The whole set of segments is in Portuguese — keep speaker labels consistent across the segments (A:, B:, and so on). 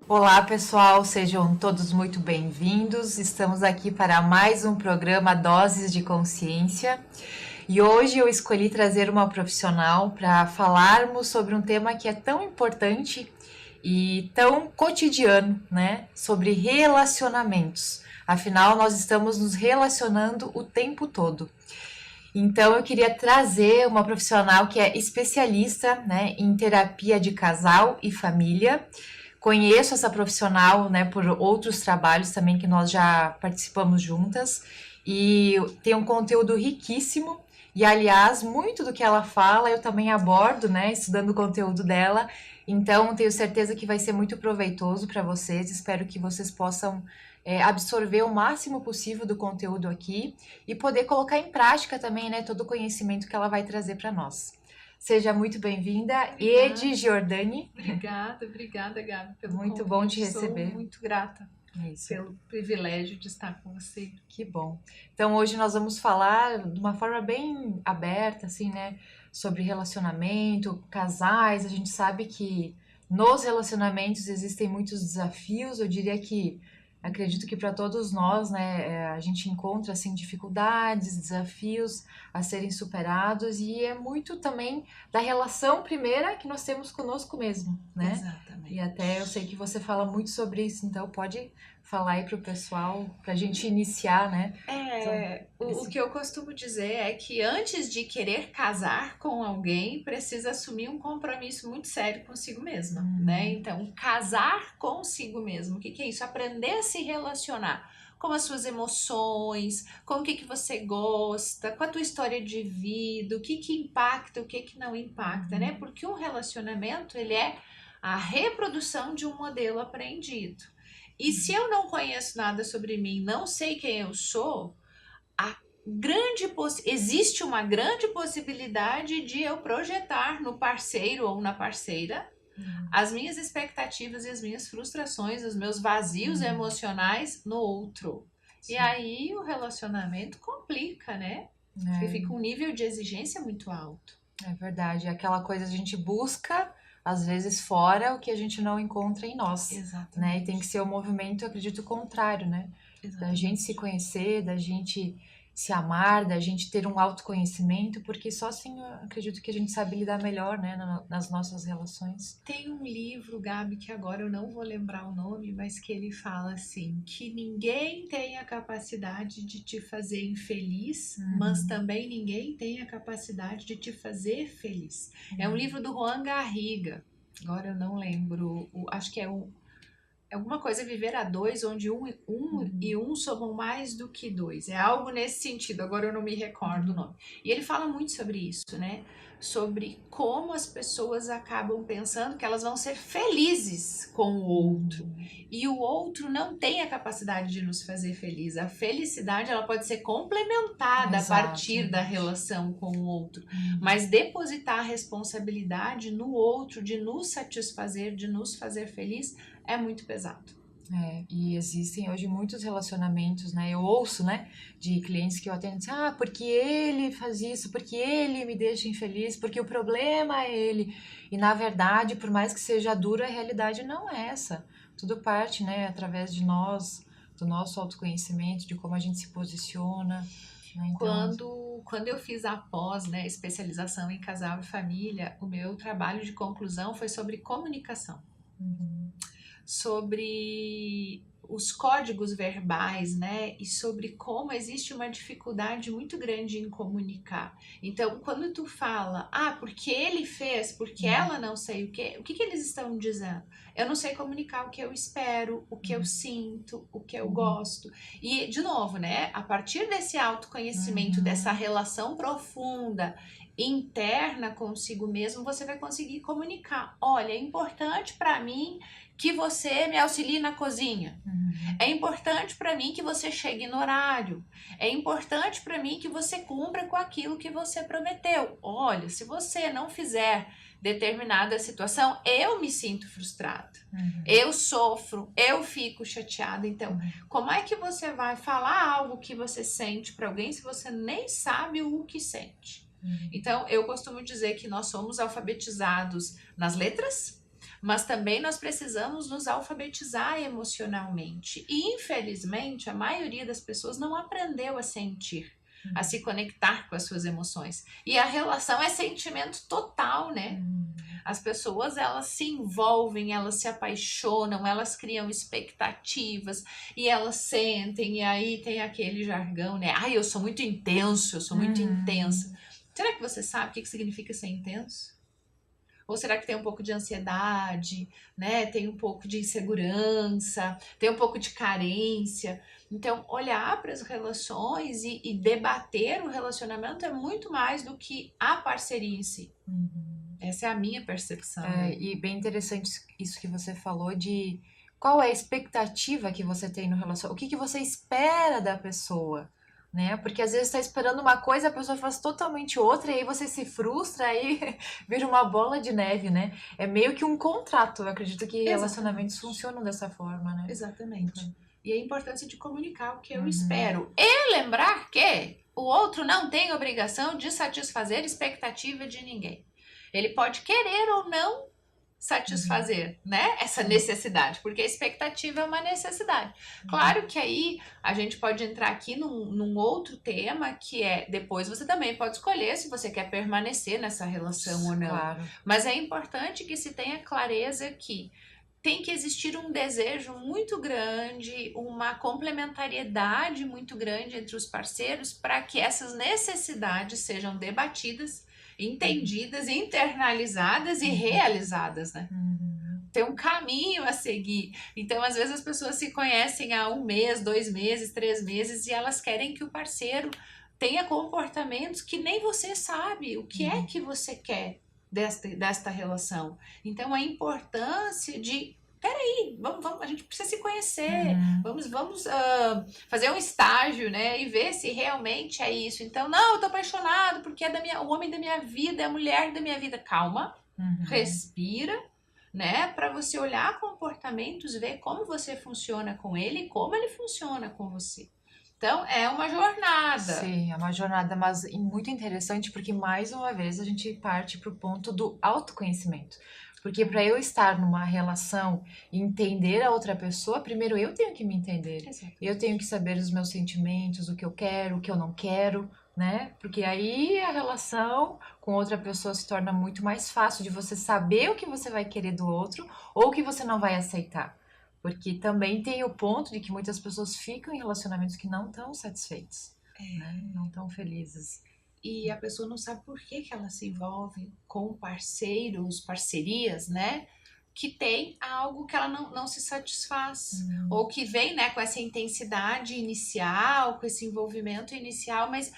A: Olá, pessoal, sejam todos muito bem-vindos. Estamos aqui para mais um programa Doses de Consciência e hoje eu escolhi trazer uma profissional para falarmos sobre um tema que é tão importante e tão cotidiano, né? Sobre relacionamentos. Afinal, nós estamos nos relacionando o tempo todo. Então, eu queria trazer uma profissional que é especialista, né, em terapia de casal e família. Conheço essa profissional, né, por outros trabalhos também que nós já participamos juntas e tem um conteúdo riquíssimo. E, aliás, muito do que ela fala eu também abordo, né, estudando o conteúdo dela. Então, tenho certeza que vai ser muito proveitoso para vocês. Espero que vocês possam absorver o máximo possível do conteúdo aqui e poder colocar em prática também, né, todo o conhecimento que ela vai trazer para nós. Seja muito bem-vinda, Ede Giordani.
B: Obrigada, Gabi, pelo
A: Muito
B: convite.
A: bom te receber.
B: Sou muito grata
A: Isso.
B: pelo privilégio de estar com você.
A: Que bom. Então, hoje nós vamos falar de uma forma bem aberta, assim, né, sobre relacionamento, casais. A gente sabe que nos relacionamentos existem muitos desafios. Eu diria que acredito que para todos nós, né, a gente encontra assim dificuldades, desafios a serem superados e é muito também da relação primeira que nós temos conosco mesmo, né?
B: Exatamente.
A: E até eu sei que você fala muito sobre isso, então pode falar aí pro pessoal, pra gente iniciar, né?
B: O que eu costumo dizer é que antes de querer casar com alguém, precisa assumir um compromisso muito sério consigo mesma, né? Então, casar consigo mesmo, o que é isso? Aprender a se relacionar com as suas emoções, com o que você gosta, com a tua história de vida, o que impacta, o que não impacta, né? Porque um relacionamento, ele é a reprodução de um modelo aprendido. E se eu não conheço nada sobre mim, não sei quem eu sou, existe uma grande possibilidade de eu projetar no parceiro ou na parceira as minhas expectativas e as minhas frustrações, os meus vazios emocionais no outro. Sim. E aí o relacionamento complica, né? Porque fica um nível de exigência muito alto.
A: É verdade, é aquela coisa a gente busca às vezes fora o que a gente não encontra em nós.
B: Exatamente.
A: Né? E tem que ser o movimento, eu acredito, contrário, né? Da gente se conhecer, da gente se amar, da gente ter um autoconhecimento, porque só assim eu acredito que a gente sabe lidar melhor, né, nas nossas relações.
B: Tem um livro, Gabi, que agora eu não vou lembrar o nome, mas que ele fala assim, que ninguém tem a capacidade de te fazer infeliz, mas também ninguém tem a capacidade de te fazer feliz. É um livro do Juan Garriga, agora eu não lembro, acho que é alguma coisa viver a dois, onde um e um somam mais do que dois. É algo nesse sentido, agora eu não me recordo o nome. E ele fala muito sobre isso, né? Sobre como as pessoas acabam pensando que elas vão ser felizes com o outro. E o outro não tem a capacidade de nos fazer felizes. A felicidade, ela pode ser complementada a partir da relação com o outro. Mas depositar a responsabilidade no outro de nos satisfazer, de nos fazer feliz, é muito pesado.
A: E existem hoje muitos relacionamentos, né? Eu ouço, né, de clientes que eu atendo, assim, porque ele faz isso, porque ele me deixa infeliz, porque o problema é ele. E na verdade, por mais que seja dura, a realidade não é essa. Tudo parte, né, através de nós, do nosso autoconhecimento, de como a gente se posiciona. Né?
B: Então... Quando eu fiz a pós, né, especialização em casal e família, o meu trabalho de conclusão foi sobre comunicação. Sobre os códigos verbais, né? E sobre como existe uma dificuldade muito grande em comunicar. Então, quando tu fala, porque ele fez, porque ela não sei o que eles estão dizendo? Eu não sei comunicar o que eu espero, o que eu sinto, o que eu gosto. E, de novo, né? A partir desse autoconhecimento, dessa relação profunda, interna consigo mesmo, você vai conseguir comunicar. Olha, é importante para mim que você me auxilie na cozinha. É importante para mim que você chegue no horário. É importante para mim que você cumpra com aquilo que você prometeu. Olha, se você não fizer determinada situação, eu me sinto frustrada. Eu sofro, eu fico chateada. Então, como é que você vai falar algo que você sente para alguém se você nem sabe o que sente? Então, eu costumo dizer que nós somos alfabetizados nas letras, mas também nós precisamos nos alfabetizar emocionalmente. E, infelizmente, a maioria das pessoas não aprendeu a sentir, a se conectar com as suas emoções. E a relação é sentimento total, né? As pessoas, elas se envolvem, elas se apaixonam, elas criam expectativas e elas sentem, e aí tem aquele jargão, né? Ai, eu sou muito intenso, eu sou muito intensa. Será que você sabe o que significa ser intenso? Ou será que tem um pouco de ansiedade, né? Tem um pouco de insegurança, tem um pouco de carência. Então, olhar para as relações e debater o relacionamento é muito mais do que a parceria em si. Essa é a minha percepção.
A: E bem interessante isso que você falou de qual é a expectativa que você tem no relacionamento, o que que você espera da pessoa, né? Porque às vezes está esperando uma coisa, a pessoa faz totalmente outra, e aí você se frustra, aí vira uma bola de neve, né? É meio que um contrato, eu acredito que relacionamentos funcionam dessa forma, né?
B: Exatamente. E a importância de comunicar o que eu espero. E lembrar que o outro não tem obrigação de satisfazer expectativa de ninguém. Ele pode querer ou não satisfazer, né, essa necessidade, porque a expectativa é uma necessidade. Claro que aí a gente pode entrar aqui num outro tema, que é, depois você também pode escolher se você quer permanecer nessa relação ou não.
A: Claro.
B: Mas é importante que se tenha clareza que tem que existir um desejo muito grande, uma complementariedade muito grande entre os parceiros para que essas necessidades sejam debatidas, entendidas, internalizadas e realizadas, né? Tem um caminho a seguir. Então, às vezes as pessoas se conhecem há 1 mês, 2 meses, 3 meses e elas querem que o parceiro tenha comportamentos que nem você sabe o que é que você quer desta relação. Então, a importância de peraí, vamos, a gente precisa se conhecer, vamos fazer um estágio, né, e ver se realmente é isso. Então, não, eu tô apaixonado porque é o homem da minha vida, é a mulher da minha vida. Calma, respira, né, para você olhar comportamentos, ver como você funciona com ele e como ele funciona com você. Então, é uma jornada.
A: Sim, é uma jornada, mas muito interessante, porque mais uma vez a gente parte para o ponto do autoconhecimento. Porque para eu estar numa relação e entender a outra pessoa, primeiro eu tenho que me entender.
B: Exato.
A: Eu tenho que saber os meus sentimentos, o que eu quero, o que eu não quero, né? Porque aí a relação com outra pessoa se torna muito mais fácil de você saber o que você vai querer do outro ou o que você não vai aceitar. Porque também tem o ponto de que muitas pessoas ficam em relacionamentos que não estão satisfeitos, né? Não estão felizes.
B: E a pessoa não sabe por que ela se envolve com parceiros, parcerias, né? Que tem algo que ela não se satisfaz. Ou que vem, né, com essa intensidade inicial, com esse envolvimento inicial, mas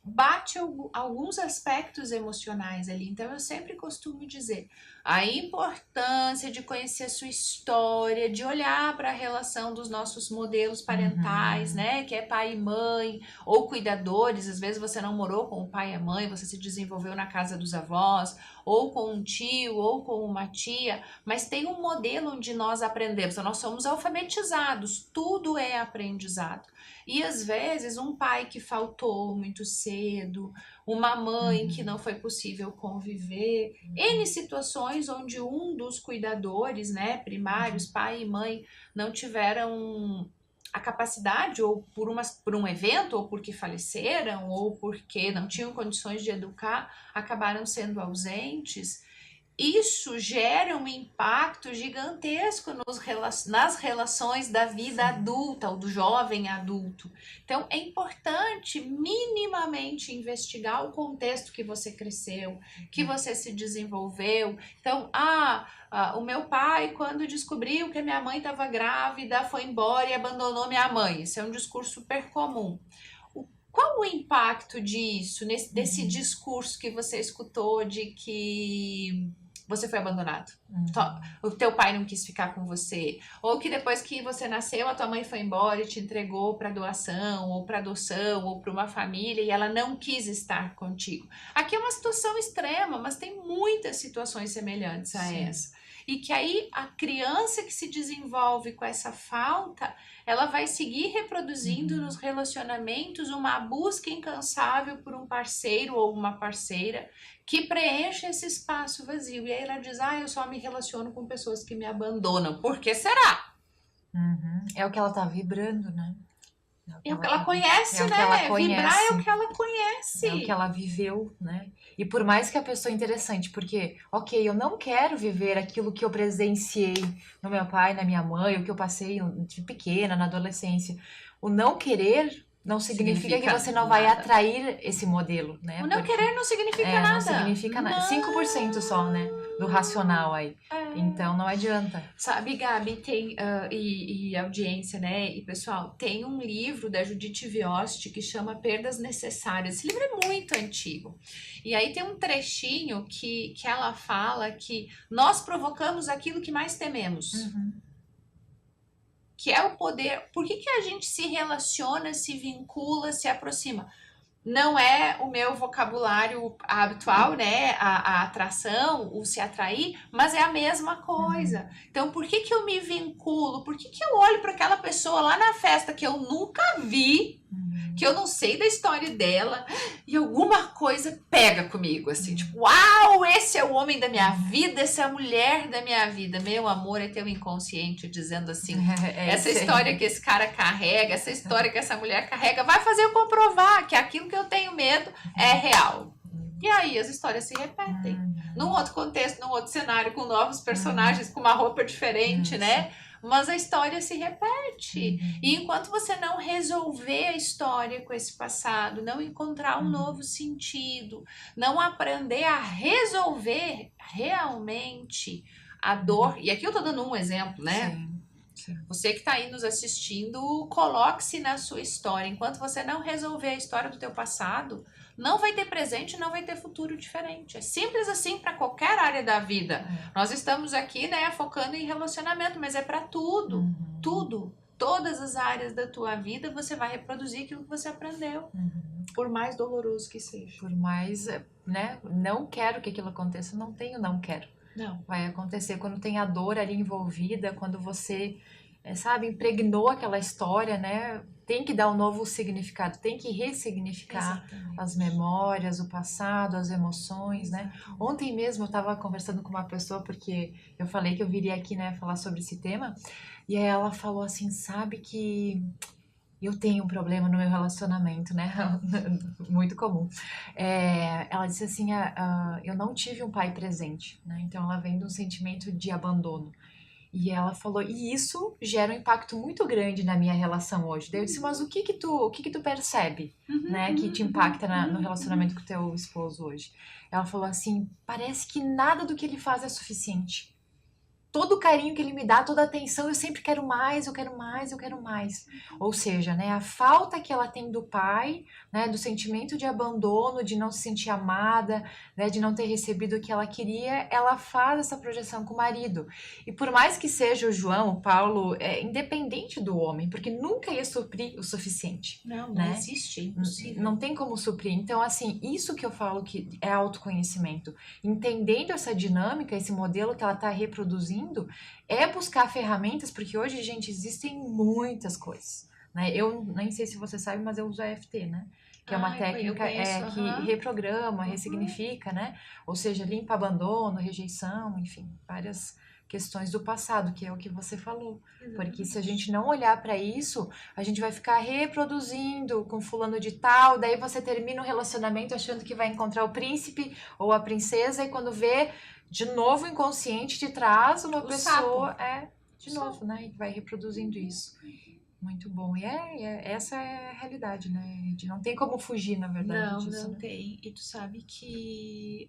B: bate alguns aspectos emocionais ali. Então, eu sempre costumo dizer a importância de conhecer a sua história, de olhar para a relação dos nossos modelos parentais, né? Que é pai e mãe, ou cuidadores. Às vezes você não morou com o pai e a mãe, você se desenvolveu na casa dos avós, ou com um tio, ou com uma tia, mas tem um modelo onde nós aprendemos. Então, nós somos alfabetizados, tudo é aprendizado. E às vezes um pai que faltou muito cedo, uma mãe que não foi possível conviver, N situações onde um dos cuidadores, né, primários, pai e mãe, não tiveram a capacidade, ou por um evento, ou porque faleceram, ou porque não tinham condições de educar, acabaram sendo ausentes. Isso gera um impacto gigantesco nas relações da vida adulta, ou do jovem adulto. Então, é importante minimamente investigar o contexto que você cresceu, que você se desenvolveu. Então, o meu pai, quando descobriu que a minha mãe estava grávida, foi embora e abandonou minha mãe. Isso é um discurso super comum. Qual o impacto disso, desse discurso que você escutou de que você foi abandonado? O teu pai não quis ficar com você? Ou que depois que você nasceu, a tua mãe foi embora e te entregou para doação, ou para adoção, ou para uma família e ela não quis estar contigo? Aqui é uma situação extrema, mas tem muitas situações semelhantes a essa. E que aí a criança que se desenvolve com essa falta, ela vai seguir reproduzindo nos relacionamentos uma busca incansável por um parceiro ou uma parceira que preencha esse espaço vazio. E aí ela diz, eu só me relaciono com pessoas que me abandonam. Por que será?
A: É o que ela tá vibrando, né?
B: É o que ela conhece,
A: é o que
B: né?
A: ela conhece.
B: Vibrar é o que ela conhece.
A: É o que ela viveu, né? E por mais que a pessoa é interessante, porque, ok, eu não quero viver aquilo que eu presenciei no meu pai, na minha mãe, o que eu passei de pequena, na adolescência. O não querer não significa que você não vai atrair esse modelo, né?
B: O não querer não significa nada.
A: Não significa nada. 5% só, né? Do racional aí. Então não adianta.
B: Sabe, Gabi, tem, e audiência, né? E pessoal, tem um livro da Judith Viosti que chama Perdas Necessárias. Esse livro é muito antigo. E aí tem um trechinho que ela fala que nós provocamos aquilo que mais tememos. Que é o poder. Por que a gente se relaciona, se vincula, se aproxima? Não é o meu vocabulário habitual, né? A atração, o se atrair, mas é a mesma coisa. Então, por que eu me vinculo? Por que eu olho para aquela pessoa lá na festa que eu nunca vi, que eu não sei da história dela, e alguma coisa pega comigo, assim, tipo, uau, esse é o homem da minha vida, essa é a mulher da minha vida. Meu amor, é teu inconsciente dizendo assim, essa história que esse cara carrega, essa história que essa mulher carrega, vai fazer eu comprovar que aquilo que eu tenho medo é real. E aí as histórias se repetem. Num outro contexto, num outro cenário, com novos personagens, com uma roupa diferente, né? Mas a história se repete. E enquanto você não resolver a história com esse passado, não encontrar um novo sentido, não aprender a resolver realmente a dor, e aqui eu tô dando um exemplo, né? Sim. Você que está aí nos assistindo, coloque-se na sua história. Enquanto você não resolver a história do teu passado, não vai ter presente, não vai ter futuro diferente. É simples assim para qualquer área da vida. Nós estamos aqui, né, focando em relacionamento, mas é para tudo, tudo. Todas as áreas da tua vida você vai reproduzir aquilo que você aprendeu. Por mais doloroso que seja.
A: Por mais, né, não quero que aquilo aconteça, não tenho, não quero.
B: Não.
A: Vai acontecer quando tem a dor ali envolvida, quando você, sabe, impregnou aquela história, né? Tem que dar um novo significado, tem que ressignificar as memórias, o passado, as emoções, né? Ontem mesmo eu estava conversando com uma pessoa, porque eu falei que eu viria aqui, né, falar sobre esse tema, e aí ela falou assim, sabe que eu tenho um problema no meu relacionamento, né? Muito comum. Ela disse assim, eu não tive um pai presente, né? Então ela vem de um sentimento de abandono. E ela falou, e isso gera um impacto muito grande na minha relação hoje. Daí eu disse, mas o que que tu percebe, né? Que te impacta no relacionamento com o teu esposo hoje? Ela falou assim, parece que nada do que ele faz é suficiente. Todo o carinho que ele me dá, toda a atenção, eu sempre quero mais, eu quero mais, eu quero mais. Ou seja, né, a falta que ela tem do pai, né, do sentimento de abandono, de não se sentir amada, né, de não ter recebido o que ela queria, ela faz essa projeção com o marido. E por mais que seja o João, o Paulo, independente do homem, porque nunca ia suprir o suficiente.
B: Não
A: né?
B: existe, impossível.
A: Não tem como suprir. Então, assim, isso que eu falo que é autoconhecimento. Entendendo essa dinâmica, esse modelo que ela está reproduzindo, é buscar ferramentas, porque hoje, gente, existem muitas coisas, né? Eu nem sei se você sabe, mas eu uso a EFT, né? Que é uma técnica que reprograma, ressignifica, né? Ou seja, limpa abandono, rejeição, enfim, várias questões do passado, que é o que você falou. Porque se a gente não olhar para isso, a gente vai ficar reproduzindo com fulano de tal, daí você termina o relacionamento achando que vai encontrar o príncipe ou a princesa, e quando vê, de novo o inconsciente te traz uma pessoa, novo, né? E vai reproduzindo isso. Muito bom. E essa é a realidade, né? Não tem como fugir, na verdade, disso.
B: Não tem. E tu sabe que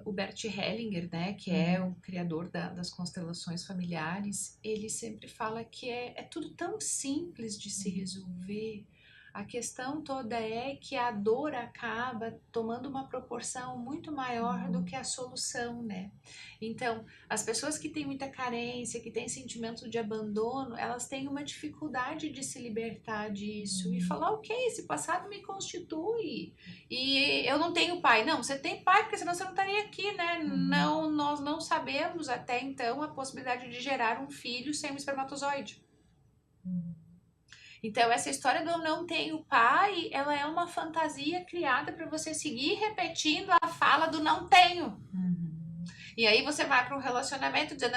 B: o Bert Hellinger, né, que é o criador das constelações familiares, ele sempre fala que é tudo tão simples de se resolver. A questão toda é que a dor acaba tomando uma proporção muito maior do que a solução, né? Então, as pessoas que têm muita carência, que têm sentimento de abandono, elas têm uma dificuldade de se libertar disso e falar, ok, esse passado me constitui e eu não tenho pai. Não, você tem pai, porque senão você não estaria aqui, né? Não, nós não sabemos até então a possibilidade de gerar um filho sem um espermatozoide. Então, essa história do eu não tenho pai, ela é uma fantasia criada para você seguir repetindo a fala do não tenho. E aí você vai para um relacionamento dizendo,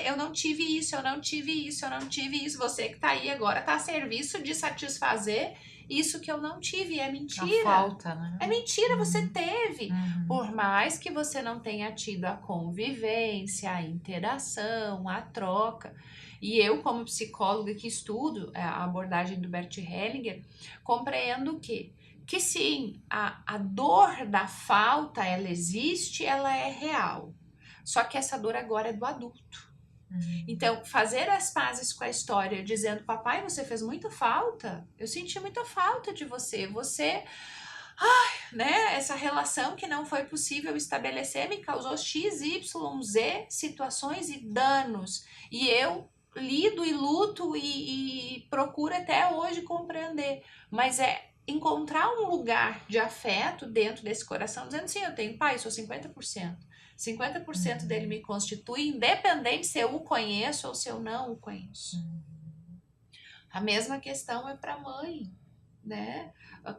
B: eu não tive isso, eu não tive isso, eu não tive isso. Você que tá aí agora tá a serviço de satisfazer isso que eu não tive. É mentira.
A: A falta, né?
B: É mentira, você teve. Por mais que você não tenha tido a convivência, a interação, a troca. E eu, como psicóloga que estudo a abordagem do Bert Hellinger, compreendo que sim, a dor da falta, ela existe, ela é real. Só que essa dor agora é do adulto. Então, fazer as pazes com a história, dizendo, papai, você fez muita falta. Eu senti muita falta de você. Você, né? Essa relação que não foi possível estabelecer me causou X, Y, Z situações e danos. E eu lido e luto e procuro até hoje compreender. Mas é encontrar um lugar de afeto dentro desse coração, dizendo, sim, eu tenho pai, sou 50%. 50% dele me constitui, independente se eu o conheço ou se eu não o conheço. A mesma questão é para a mãe, né?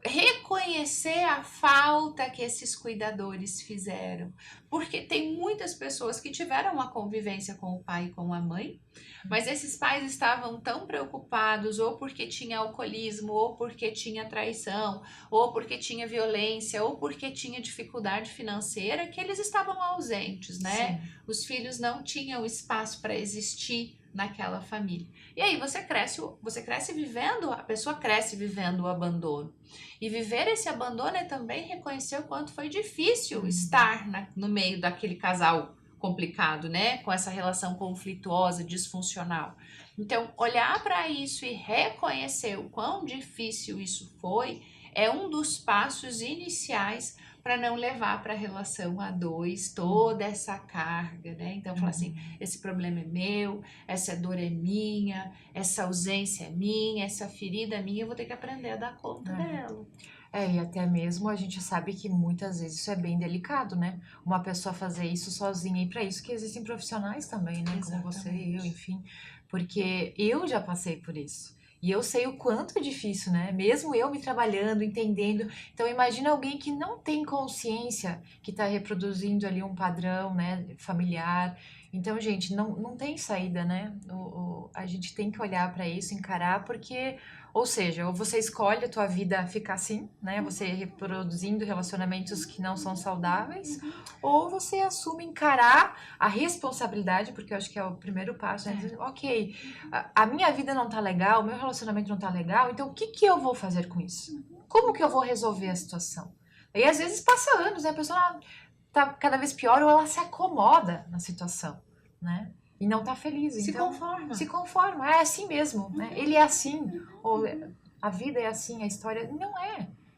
B: Reconhecer a falta que esses cuidadores fizeram. Porque tem muitas pessoas que tiveram uma convivência com o pai e com a mãe, mas esses pais estavam tão preocupados, ou porque tinha alcoolismo, ou porque tinha traição, ou porque tinha violência, ou porque tinha dificuldade financeira, que eles estavam ausentes, né? Sim. Os filhos não tinham espaço para existir naquela família. E aí você cresce vivendo, a pessoa cresce vivendo o abandono. E viver esse abandono é também reconhecer o quanto foi difícil estar no meio daquele casal complicado, né? Com essa relação conflituosa, disfuncional. Então, olhar para isso e reconhecer o quão difícil isso foi é um dos passos iniciais para não levar para a relação a dois toda essa carga, né? Então, falar assim, esse problema é meu, essa dor é minha, essa ausência é minha, essa ferida é minha, eu vou ter que aprender a dar conta dela.
A: E até mesmo a gente sabe que muitas vezes isso é bem delicado, né? Uma pessoa fazer isso sozinha, e para isso que existem profissionais também, né? Exatamente. Como você e eu, enfim. Porque eu já passei por isso. E eu sei o quanto é difícil, né? Mesmo eu me trabalhando, entendendo. Então, imagina alguém que não tem consciência, que está reproduzindo ali um padrão, né, familiar. Então, gente, não tem saída, né? A gente tem que olhar para isso, encarar, porque... Ou seja, ou você escolhe a tua vida ficar assim, né? Você reproduzindo relacionamentos que não são saudáveis, ou você assume encarar a responsabilidade, porque eu acho que é o primeiro passo, né? Dizer, ok, a minha vida não tá legal, o meu relacionamento não tá legal, então o que eu vou fazer com isso? Como que eu vou resolver a situação? E às vezes passa anos, né? A pessoa tá cada vez pior, ou ela se acomoda na situação, né? E não tá feliz, então... Se conforma, é assim mesmo, né? Ele é assim, ou a vida é assim, a história...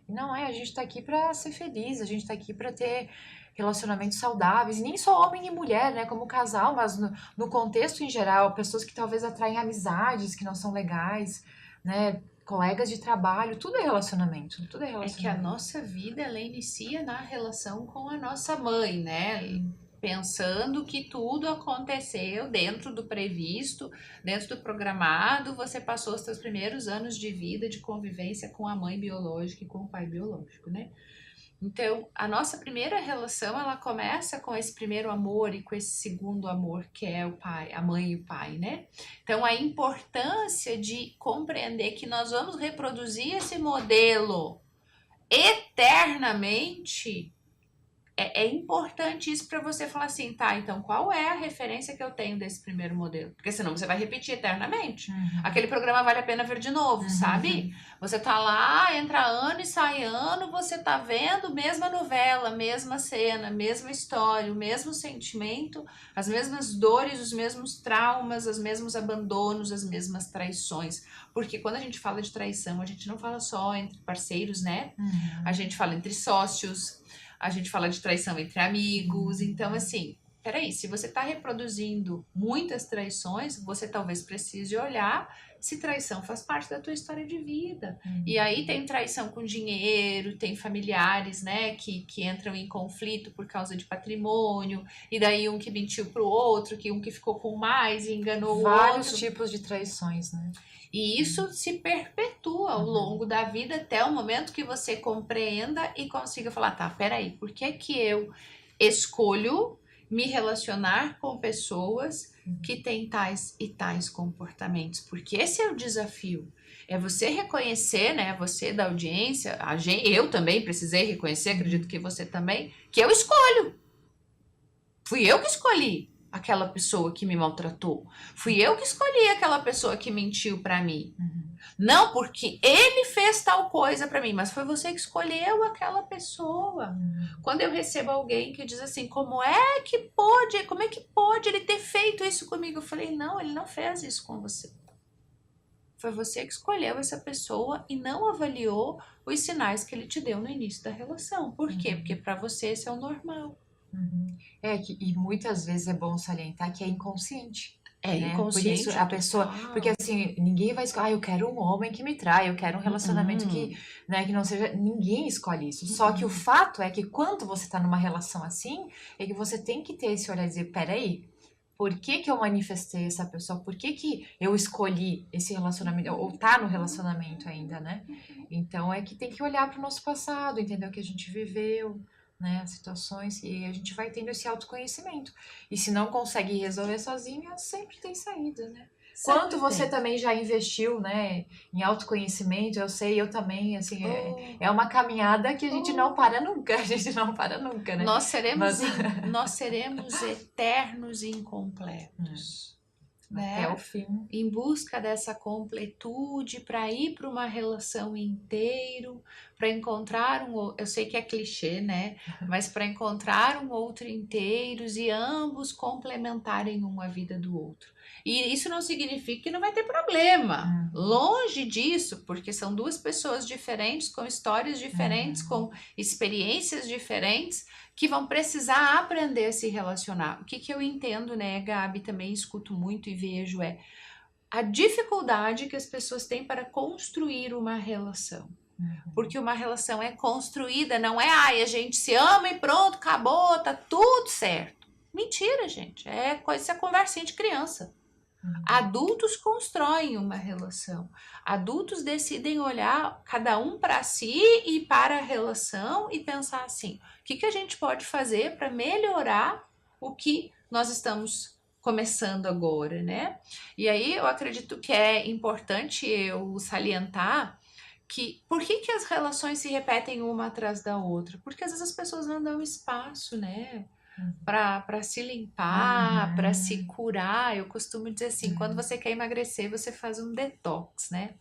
A: Não é, a gente tá aqui pra ser feliz, a gente tá aqui pra ter relacionamentos saudáveis, e nem só homem e mulher, né, como casal, mas no contexto em geral, pessoas que talvez atraem amizades que não são legais, né, colegas de trabalho, tudo é relacionamento, tudo é relacionamento.
B: É que a nossa vida, ela inicia na relação com a nossa mãe, né? Pensando que tudo aconteceu dentro do previsto, dentro do programado, você passou os seus primeiros anos de vida, de convivência com a mãe biológica e com o pai biológico, né? Então, a nossa primeira relação, ela começa com esse primeiro amor e com esse segundo amor, que é o pai, a mãe e o pai, né? Então, a importância de compreender que nós vamos reproduzir esse modelo eternamente... É importante isso para você falar assim, tá, então qual é a referência que eu tenho desse primeiro modelo? Porque senão você vai repetir eternamente. Aquele programa vale a pena ver de novo, sabe? Você tá lá, entra ano e sai ano, você tá vendo mesma novela, mesma cena, mesma história, o mesmo sentimento, as mesmas dores, os mesmos traumas, os mesmos abandonos, as mesmas traições. Porque quando a gente fala de traição, a gente não fala só entre parceiros, né? A gente fala entre sócios, a gente fala de traição entre amigos, então assim, peraí, se você está reproduzindo muitas traições, você talvez precise olhar se traição faz parte da tua história de vida. E aí tem traição com dinheiro, tem familiares, né, que entram em conflito por causa de patrimônio, e daí um que mentiu pro outro, que um que ficou com mais e enganou o
A: Vários
B: outro.
A: tipos de traições, né?
B: E isso se perpetua ao longo da vida até o momento que você compreenda e consiga falar, tá, peraí, por que que eu escolho me relacionar com pessoas que têm tais e tais comportamentos? Porque esse é o desafio. É você reconhecer, né, você da audiência, eu também precisei reconhecer, acredito que você também, que eu escolho. Fui eu que escolhi aquela pessoa que me maltratou. Fui eu que escolhi aquela pessoa que mentiu pra mim. Não porque ele fez tal coisa pra mim, mas foi você que escolheu aquela pessoa. Quando eu recebo alguém que diz assim, como é que pode ele ter feito isso comigo? Eu falei, não, ele não fez isso com você. Foi você que escolheu essa pessoa e não avaliou os sinais que ele te deu no início da relação. Por quê? Porque pra você esse é o normal.
A: E muitas vezes é bom salientar que é inconsciente.
B: É
A: Né?
B: inconsciente.
A: Por isso a pessoa,
B: total.
A: porque assim, ninguém vai escolher, eu quero um homem que me trai, eu quero um relacionamento que, né, que não seja, ninguém escolhe isso. Só que o fato é que quando você tá numa relação assim, é que você tem que ter esse olhar e dizer, peraí, por que que eu manifestei essa pessoa? Por que que eu escolhi esse relacionamento, ou tá no relacionamento ainda, né? Então é que tem que olhar pro nosso passado, entender o que a gente viveu, né, as situações, e a gente vai tendo esse autoconhecimento. E se não consegue resolver sozinha, sempre tem saída, né? Quanto você também já investiu, né, em autoconhecimento, eu sei, eu também, assim, é uma caminhada que a gente não para nunca, a gente não para nunca, né?
B: Nós seremos eternos e incompletos. Né?
A: Até o fim.
B: Em busca dessa completude, para ir para uma relação inteiro, para encontrar eu sei que é clichê, né? Mas para encontrar um outro inteiros e ambos complementarem um a vida do outro. E isso não significa que não vai ter problema. Longe disso, porque são duas pessoas diferentes, com histórias diferentes, com experiências diferentes, que vão precisar aprender a se relacionar. O que eu entendo, né, Gabi, também escuto muito e vejo é a dificuldade que as pessoas têm para construir uma relação. Porque uma relação é construída, não é, a gente se ama e pronto, acabou, tá tudo certo. Mentira, gente, isso é conversinha de criança. Adultos constroem uma relação. Adultos decidem olhar cada um para si e para a relação e pensar assim, o que a gente pode fazer para melhorar o que nós estamos começando agora, né? E aí eu acredito que é importante eu salientar que por que as relações se repetem uma atrás da outra? Porque às vezes as pessoas não dão espaço, né? Para se limpar, para se curar. Eu costumo dizer assim, quando você quer emagrecer, você faz um detox, né?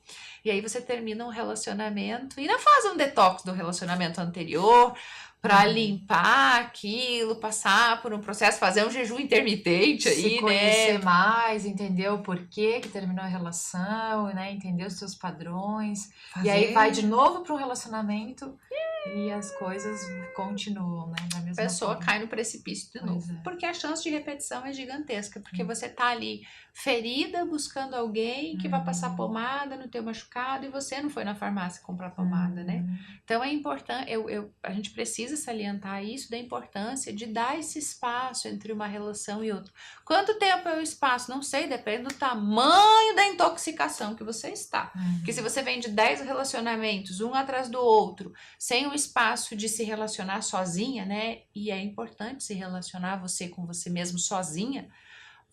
B: E aí você termina um relacionamento e não faz um detox do relacionamento anterior para limpar aquilo, passar por um processo, fazer um jejum intermitente aí,
A: se conhecer mais, entender o porquê que terminou a relação, né? Entender os seus padrões. E aí vai de novo para um relacionamento e as coisas continuam, né? Da mesma
B: A pessoa
A: forma.
B: cai no precipício de novo. Porque a chance de repetição é gigantesca. Porque você tá ali ferida, buscando alguém que vai passar pomada no teu machucado e você não foi na farmácia comprar pomada, né? Então é importante, a gente precisa salientar isso da importância de dar esse espaço entre uma relação e outra. Quanto tempo é o espaço? Não sei, depende do tamanho da intoxicação que você está. Porque se você vem de 10 relacionamentos, um atrás do outro, sem um espaço de se relacionar sozinha, né? E é importante se relacionar você com você mesmo sozinha.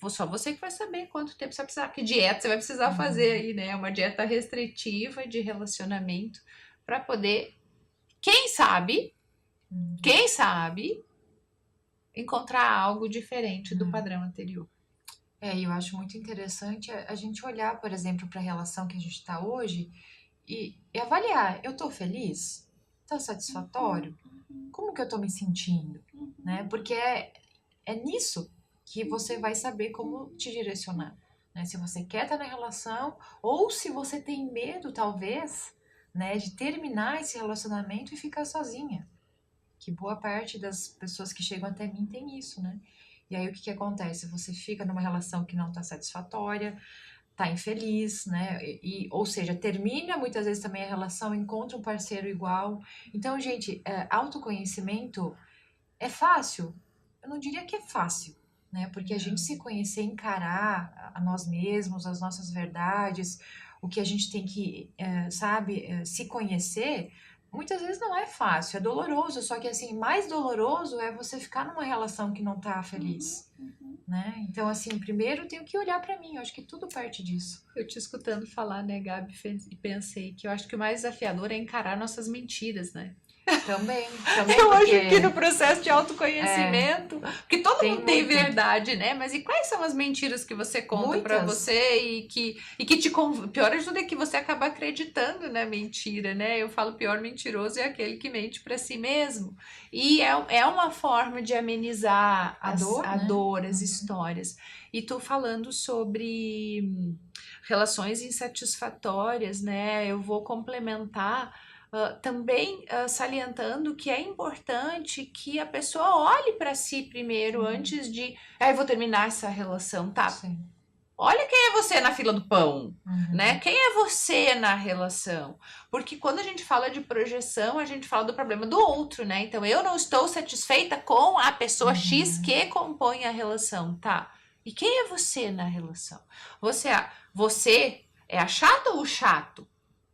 B: Só você que vai saber quanto tempo você vai precisar, que dieta você vai precisar fazer aí, né? Uma dieta restritiva de relacionamento para poder, quem sabe, encontrar algo diferente do padrão anterior.
A: E eu acho muito interessante a gente olhar, por exemplo, para a relação que a gente está hoje e avaliar, eu tô feliz? Tá satisfatório? Como que eu tô me sentindo? Né? Porque é nisso que você vai saber como te direcionar. Né? Se você quer estar na relação ou se você tem medo, talvez, né, de terminar esse relacionamento e ficar sozinha. Que boa parte das pessoas que chegam até mim tem isso, né? E aí o que acontece? Você fica numa relação que não tá satisfatória, tá infeliz, né? Ou seja, termina muitas vezes também a relação, encontra um parceiro igual. Então, gente, autoconhecimento é fácil? Eu não diria que é fácil, né? Porque a gente se conhecer, encarar a nós mesmos, as nossas verdades, o que a gente tem que, se conhecer, muitas vezes não é fácil, é doloroso. Só que, assim, mais doloroso é você ficar numa relação que não tá feliz, né? Então, assim, primeiro eu tenho que olhar pra mim. Eu acho que tudo parte disso.
B: Eu te escutando falar, né, Gabi, e pensei que eu acho que o mais desafiador é encarar nossas mentiras, né?
A: Também,
B: Eu acho
A: porque
B: que no processo de autoconhecimento, porque todo
A: tem
B: mundo tem
A: muito.
B: verdade, né? Mas e quais são as mentiras que você conta pra
A: Muitas.
B: você e que te pior de tudo é que você acaba acreditando na mentira, né? Eu falo pior mentiroso é aquele que mente pra si mesmo. E é uma forma de amenizar
A: A dor,
B: a
A: né?
B: dor, as histórias. E tô falando sobre relações insatisfatórias, né? Eu vou complementar também salientando que é importante que a pessoa olhe para si primeiro antes de, eu vou terminar essa relação, tá?
A: Sim.
B: Olha quem é você na fila do pão,
A: Uhum.
B: né? Quem é você na relação? Porque quando a gente fala de projeção, a gente fala do problema do outro, né? Então eu não estou satisfeita com a pessoa X que compõe a relação, tá? E quem é você na relação? Você é a chata ou o chato?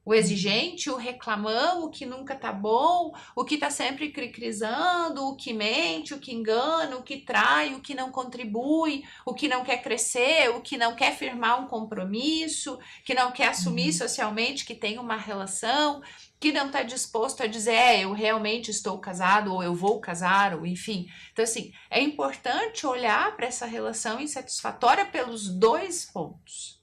B: O exigente, o reclamão, o que nunca tá bom, o que tá sempre cricrisando, o que mente, o que engana, o que trai, o que não contribui, o que não quer crescer, o que não quer firmar um compromisso, que não quer assumir socialmente que tem uma relação, que não tá disposto a dizer, eu realmente estou casado, ou eu vou casar, ou enfim. Então, assim, é importante olhar para essa relação insatisfatória pelos dois pontos.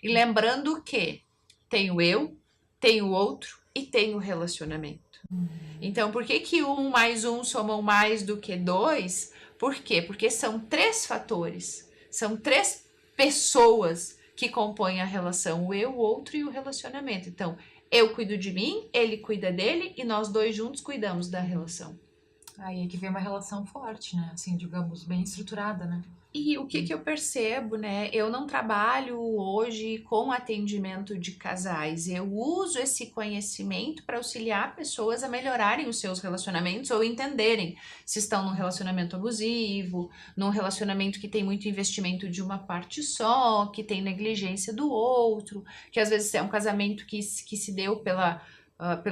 B: E lembrando que tem o eu, tem o outro e tem o relacionamento. Então, por que 1 mais 1 somam mais do que 2? Por quê? Porque são 3 fatores, são 3 pessoas que compõem a relação, o eu, o outro e o relacionamento. Então, eu cuido de mim, ele cuida dele e nós dois juntos cuidamos da relação.
A: Aí é que vem uma relação forte, né? Assim, digamos, bem estruturada, né?
B: E o que eu percebo, né? Eu não trabalho hoje com atendimento de casais. Eu uso esse conhecimento para auxiliar pessoas a melhorarem os seus relacionamentos ou entenderem se estão num relacionamento abusivo, num relacionamento que tem muito investimento de uma parte só, que tem negligência do outro, que às vezes é um casamento que se deu pela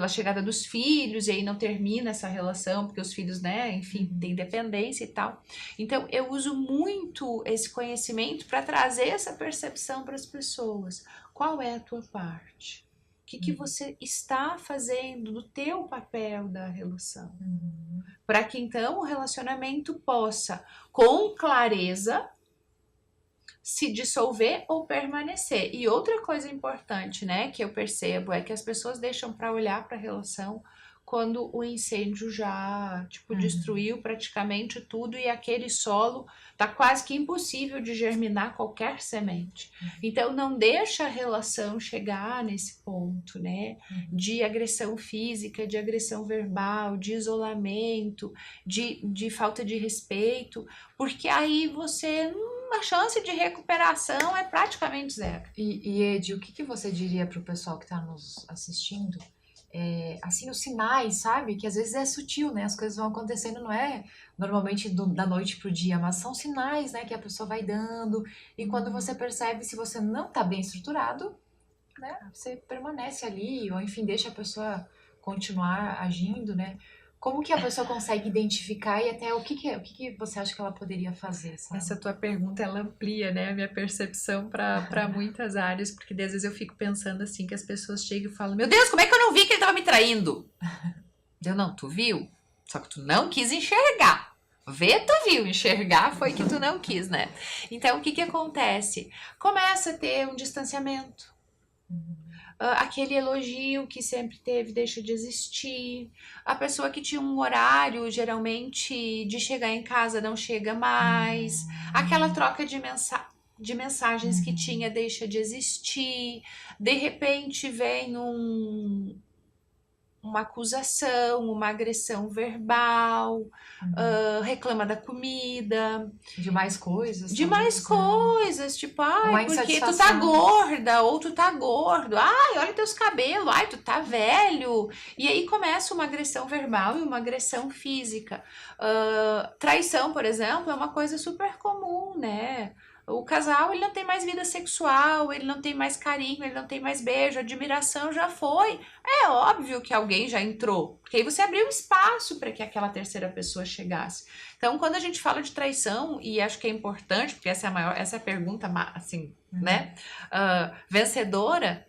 B: chegada dos filhos, e aí não termina essa relação, porque os filhos, né, enfim, têm dependência e tal. Então, eu uso muito esse conhecimento para trazer essa percepção para as pessoas. Qual é a tua parte? O que você está fazendo do teu papel da relação? Para que então o relacionamento possa, com clareza, se dissolver ou permanecer. E outra coisa importante, né, que eu percebo é que as pessoas deixam para olhar para a relação quando o incêndio já, destruiu praticamente tudo e aquele solo tá quase que impossível de germinar qualquer semente. Então não deixa a relação chegar nesse ponto, né, de agressão física, de agressão verbal, de isolamento, de falta de respeito, porque aí você a chance de recuperação é praticamente zero.
A: E Edi, o que você diria para o pessoal que está nos assistindo? Assim, os sinais, sabe? Que às vezes é sutil, né? As coisas vão acontecendo, não é normalmente da noite pro dia, mas são sinais, né? Que a pessoa vai dando. E quando você percebe, se você não tá bem estruturado, né? Você permanece ali, ou enfim, deixa a pessoa continuar agindo, né? Como que a pessoa consegue identificar e até o que você acha que ela poderia fazer, sabe?
B: Essa tua pergunta, ela amplia, né, a minha percepção para muitas áreas, porque às vezes eu fico pensando assim, que as pessoas chegam e falam, meu Deus, como é que eu não vi que ele tava me traindo? Eu não, tu viu? Só que tu não quis enxergar. Ver, tu viu, enxergar foi que tu não quis, né? Então, o que acontece? Começa a ter um distanciamento. Aquele elogio que sempre teve deixa de existir. A pessoa que tinha um horário, geralmente, de chegar em casa não chega mais. Aquela troca de mensagens que tinha deixa de existir. De repente vem um uma acusação, uma agressão verbal, reclama da comida,
A: De mais coisas,
B: de mais
A: talvez, né?
B: coisas, tipo, ai,
A: Uma
B: porque tu tá
A: insatisfação.
B: gorda, ou tu tá gordo, ai, olha teus cabelos, ai, tu tá velho. E aí começa uma agressão verbal e uma agressão física. Traição, por exemplo, é uma coisa super comum, né? O casal, ele não tem mais vida sexual, ele não tem mais carinho, ele não tem mais beijo, admiração já foi. É óbvio que alguém já entrou, porque aí você abriu espaço para que aquela terceira pessoa chegasse. Então, quando a gente fala de traição, e acho que é importante, porque essa é a pergunta, assim, né? Vencedora.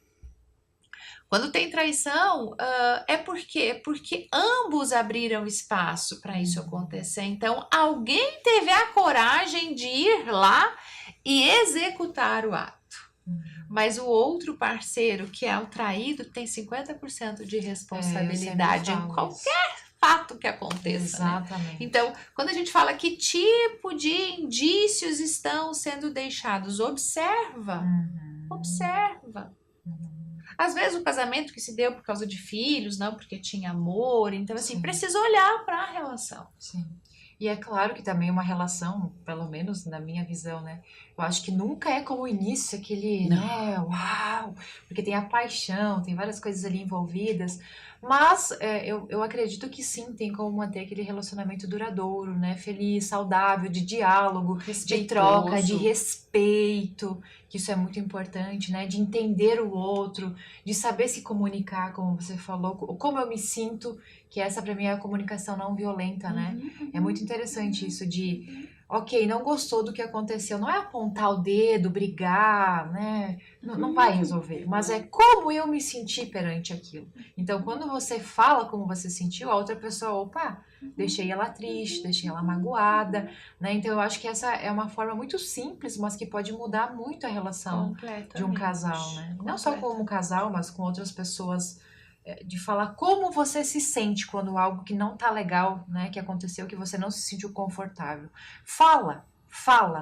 B: Quando tem traição, é por quê? Porque ambos abriram espaço para isso acontecer. Então, alguém teve a coragem de ir lá e executar o ato. Mas o outro parceiro, que é o traído, tem 50% de responsabilidade em qualquer fato que aconteça.
A: Exatamente.
B: Né? Então, quando a gente fala que tipo de indícios estão sendo deixados, observa. Observa. Às vezes o casamento que se deu por causa de filhos, não porque tinha amor. Então, assim,
A: Sim.
B: precisa olhar para a relação.
A: Sim. E é claro que também uma relação, pelo menos na minha visão, né? Eu acho que nunca é como o início, aquele, né? Uau! Porque tem a paixão, tem várias coisas ali envolvidas. Mas eu acredito que sim, tem como manter aquele relacionamento duradouro, né? Feliz, saudável, de diálogo, de troca, de respeito, que isso é muito importante, né? De entender o outro, de saber se comunicar, como você falou, como eu me sinto, que essa pra mim é a comunicação não violenta, né? É muito interessante isso de, ok, não gostou do que aconteceu, não é apontar o dedo, brigar, né? Não vai resolver, mas é como eu me senti perante aquilo. Então, quando você fala como você sentiu, a outra pessoa, opa, deixei ela triste, deixei ela magoada, né? Então, eu acho que essa é uma forma muito simples, mas que pode mudar muito a relação de um casal, né? Não só como casal, mas com outras pessoas, de falar como você se sente quando algo que não tá legal, né, que aconteceu, que você não se sentiu confortável. Fala,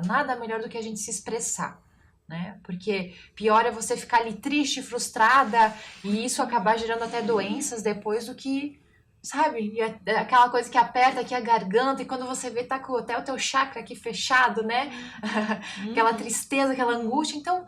A: nada melhor do que a gente se expressar, né? Porque pior é você ficar ali triste, frustrada e isso acabar gerando até doenças depois do que, sabe? E aquela coisa que aperta aqui a garganta e quando você vê tá com até o teu chakra aqui fechado, né? Aquela tristeza, aquela angústia. Então,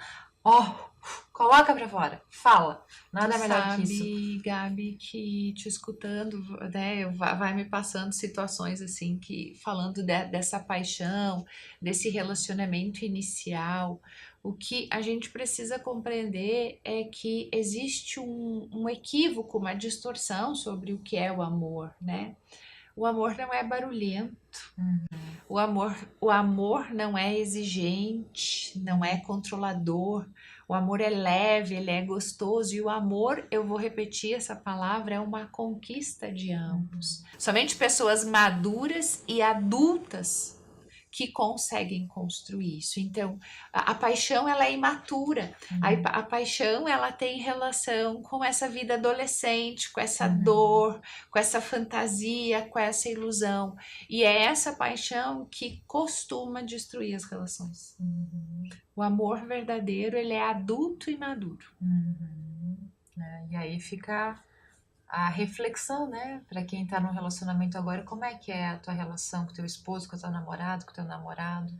A: coloca pra fora, fala. Nada melhor que isso.
B: Sabe, Gabi, que te escutando, né, vai me passando situações assim, que falando dessa paixão, desse relacionamento inicial, o que a gente precisa compreender é que existe um equívoco, uma distorção sobre o que é o amor, né? O amor não é barulhento. O amor não é exigente, não é controlador. O amor é leve, ele é gostoso. E o amor, eu vou repetir essa palavra, é uma conquista de ambos. Somente pessoas maduras e adultas que conseguem construir isso. Então, a paixão, ela é imatura. A paixão, ela tem relação com essa vida adolescente, com essa dor, com essa fantasia, com essa ilusão. E é essa paixão que costuma destruir as relações. O amor verdadeiro, ele é adulto e maduro.
A: E aí fica a reflexão, né, para quem tá num relacionamento agora, como é que é a tua relação com teu esposo, com o teu namorado, com o teu namorado?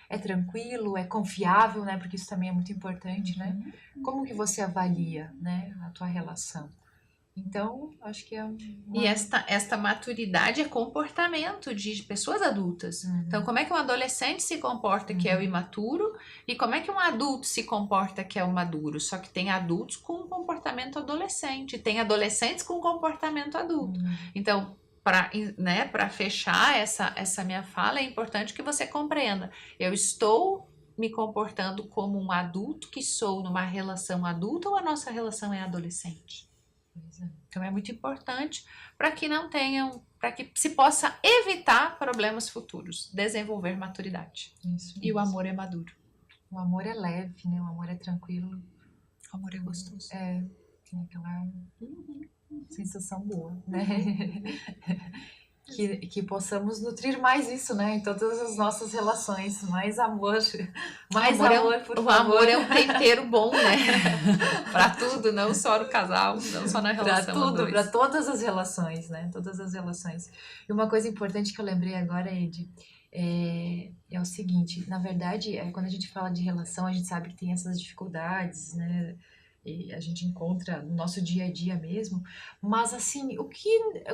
A: É tranquilo, é confiável, né, porque isso também é muito importante, né? Como que você avalia, né, a tua relação? Então, acho que é
B: E esta maturidade é comportamento de pessoas adultas. Então, como é que um adolescente se comporta que é o imaturo e como é que um adulto se comporta que é o maduro? Só que tem adultos com um comportamento adolescente, tem adolescentes com um comportamento adulto. Então, para fechar essa minha fala, é importante que você compreenda. Eu estou me comportando como um adulto que sou numa relação adulta ou a nossa relação é adolescente? Então é muito importante para que não tenham, para que se possa evitar problemas futuros, desenvolver maturidade.
A: Isso
B: e o amor é maduro.
A: O amor é leve, né? O amor é tranquilo.
B: O amor é gostoso.
A: Tem aquela sensação boa, né? que possamos nutrir mais isso, né? Em todas as nossas relações. Mais amor, mais amor, por
B: o
A: favor.
B: amor é um tempero bom, né? Para tudo, não só no casal, não só na relação.
A: Para tudo, para todas as relações, né? Todas as relações. E uma coisa importante que eu lembrei agora, Ed, é o seguinte: na verdade, quando a gente fala de relação, a gente sabe que tem essas dificuldades, né? E a gente encontra no nosso dia a dia mesmo, mas assim,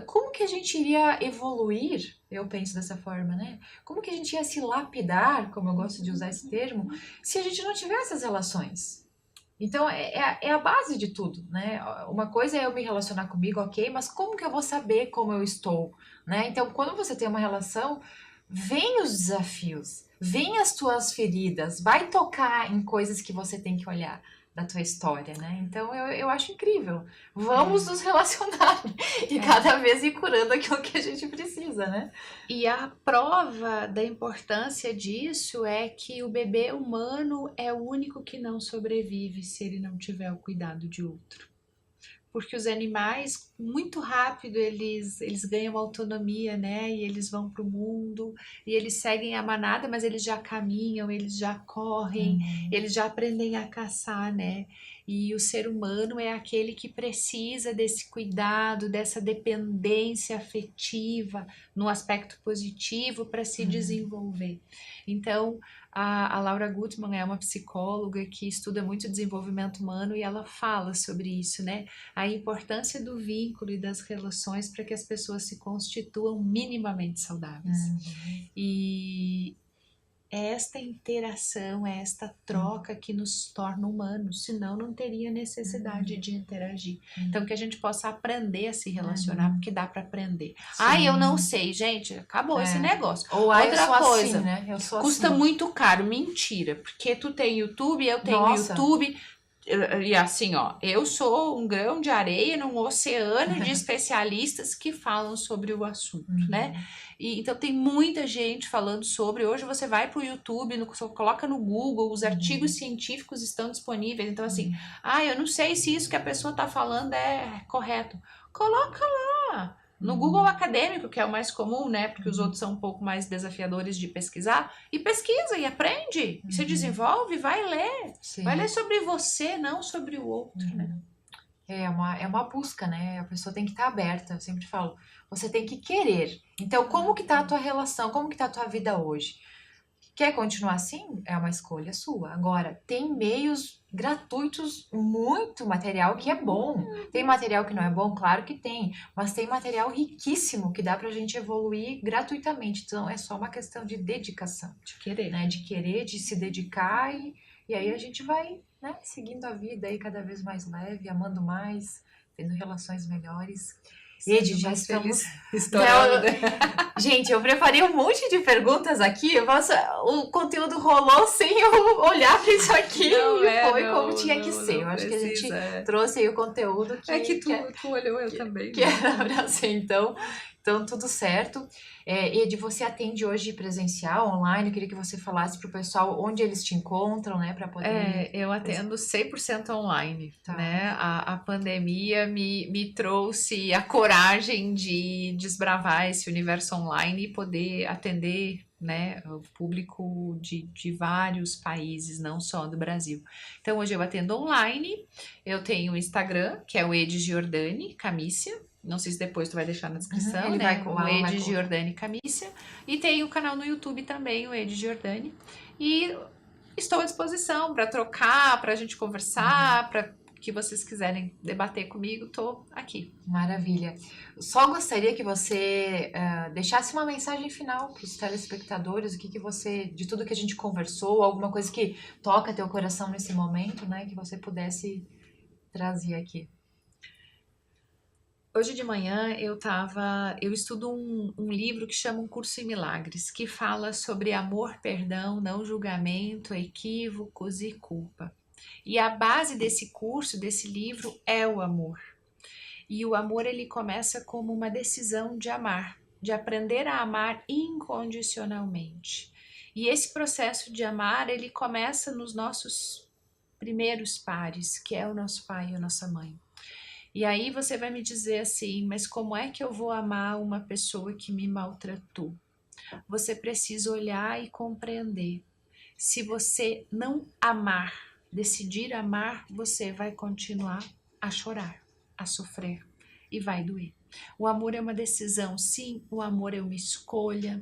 A: como que a gente iria evoluir? Eu penso dessa forma, né? Como que a gente ia se lapidar, como eu gosto de usar esse termo, se a gente não tivesse as relações? Então, é a base de tudo, né? Uma coisa é eu me relacionar comigo, ok, mas como que eu vou saber como eu estou, né? Então, quando você tem uma relação, vem os desafios, vem as tuas feridas, vai tocar em coisas que você tem que olhar da tua história, né? Então, eu acho incrível. Vamos nos relacionar e cada vez ir curando aquilo que a gente precisa, né?
B: E a prova da importância disso é que o bebê humano é o único que não sobrevive se ele não tiver o cuidado de outro. Porque os animais, muito rápido, eles ganham autonomia, né? E eles vão para o mundo, e eles seguem a manada, mas eles já caminham, eles já correm, eles já aprendem a caçar, né? E o ser humano é aquele que precisa desse cuidado, dessa dependência afetiva, no aspecto positivo, para se desenvolver. Então, a Laura Gutman é uma psicóloga que estuda muito desenvolvimento humano e ela fala sobre isso, né? A importância do vínculo e das relações para que as pessoas se constituam minimamente saudáveis. E é esta interação, é esta troca que nos torna humanos, senão não teria necessidade de interagir. Então que a gente possa aprender a se relacionar, porque dá para aprender. Ai, eu não sei, gente, acabou esse negócio.
A: Ou
B: outra
A: eu sou
B: coisa,
A: assim, né? Eu sou
B: custa
A: assim.
B: muito caro, mentira, porque tu tem YouTube, eu tenho
A: Nossa.
B: YouTube. E assim, ó, eu sou um grão de areia num oceano de especialistas que falam sobre o assunto, né? E, então tem muita gente falando sobre. Hoje você vai para o YouTube, coloca no Google, os artigos científicos estão disponíveis. Então, assim, eu não sei se isso que a pessoa está falando é correto. Coloca lá. No Google Acadêmico, que é o mais comum, né? Porque os outros são um pouco mais desafiadores de pesquisar. E pesquisa e aprende. E se desenvolve, vai ler.
A: Sim.
B: Vai ler sobre você, não sobre o outro, né?
A: É uma busca, né? A pessoa tem que estar aberta. Eu sempre falo, você tem que querer. Então, como que tá a tua relação? Como que tá a tua vida hoje? Quer continuar assim? É uma escolha sua. Agora, tem meios gratuitos, muito material que é bom. Tem material que não é bom? Claro que tem. Mas tem material riquíssimo que dá pra gente evoluir gratuitamente. Então, é só uma questão de dedicação.
B: De querer.
A: Né? De querer, de se dedicar e aí a gente vai, né, seguindo a vida aí cada vez mais leve, amando mais, tendo relações melhores. Ed, já estamos
B: estourando.
A: Gente, eu preparei um monte de perguntas aqui. Nossa, o conteúdo rolou sem eu olhar para isso aqui e foi como tinha que ser. Eu acho que a gente trouxe aí o conteúdo que
B: tu olhou, eu também.
A: Que era para ser, então tudo certo. Ed, você atende hoje presencial, online? Eu queria que você falasse para o pessoal onde eles te encontram, né, para poder...
B: eu atendo 100% online, né? A pandemia me trouxe a coragem de desbravar esse universo online e poder atender, né, o público de vários países, não só do Brasil. Então hoje eu atendo online, eu tenho o Instagram, que é o Ed Giordani Camícia. Não sei se depois tu vai deixar na descrição, né? O Ed Giordani Camícia. E tem o canal no YouTube também, o Ed Giordani. E estou à disposição para trocar, para a gente conversar, para que vocês quiserem debater comigo, tô aqui.
A: Maravilha. Só gostaria que você deixasse uma mensagem final para os telespectadores, o que você, de tudo que a gente conversou, alguma coisa que toca teu coração nesse momento, né? Que você pudesse trazer aqui.
B: Hoje de manhã eu estudo um livro que chama Um Curso em Milagres, que fala sobre amor, perdão, não julgamento, equívocos e culpa. E a base desse curso, desse livro, é o amor. E o amor, ele começa como uma decisão de amar, de aprender a amar incondicionalmente. E esse processo de amar, ele começa nos nossos primeiros pares, que é o nosso pai e a nossa mãe. E aí você vai me dizer assim, mas como é que eu vou amar uma pessoa que me maltratou? Você precisa olhar e compreender. Se você não amar, decidir amar, você vai continuar a chorar, a sofrer e vai doer. O amor é uma decisão, sim, o amor é uma escolha.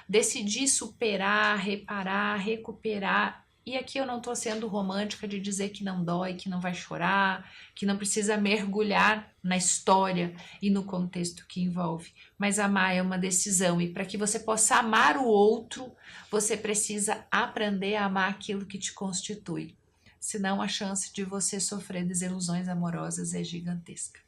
B: Decidir superar, reparar, recuperar. E aqui eu não estou sendo romântica de dizer que não dói, que não vai chorar, que não precisa mergulhar na história e no contexto que envolve. Mas amar é uma decisão, e para que você possa amar o outro, você precisa aprender a amar aquilo que te constitui. Senão a chance de você sofrer desilusões amorosas é gigantesca.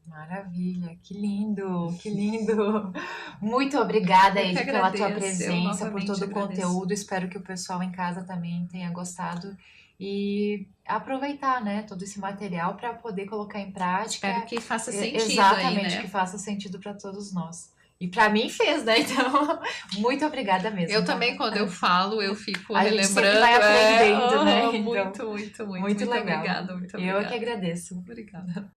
A: Maravilha, que lindo, que lindo. Muito obrigada,
B: Eu que
A: Ed, pela tua
B: agradeço, eu
A: presença, por
B: novamente
A: todo o
B: agradeço.
A: conteúdo. Espero que o pessoal em casa também tenha gostado e aproveitar, né, todo esse material para poder colocar em prática.
B: Espero que faça sentido aí,
A: Exatamente,
B: né?
A: que faça sentido para todos nós. E para mim fez, né? Então, muito obrigada mesmo.
B: Eu também, quando eu falo, eu fico
A: A gente sempre
B: relembrando.
A: vai aprendendo, né?
B: Muito,
A: Então,
B: muito, muito.
A: Muito legal.
B: Obrigada, muito
A: Eu é
B: obrigada.
A: que agradeço.
B: Obrigada.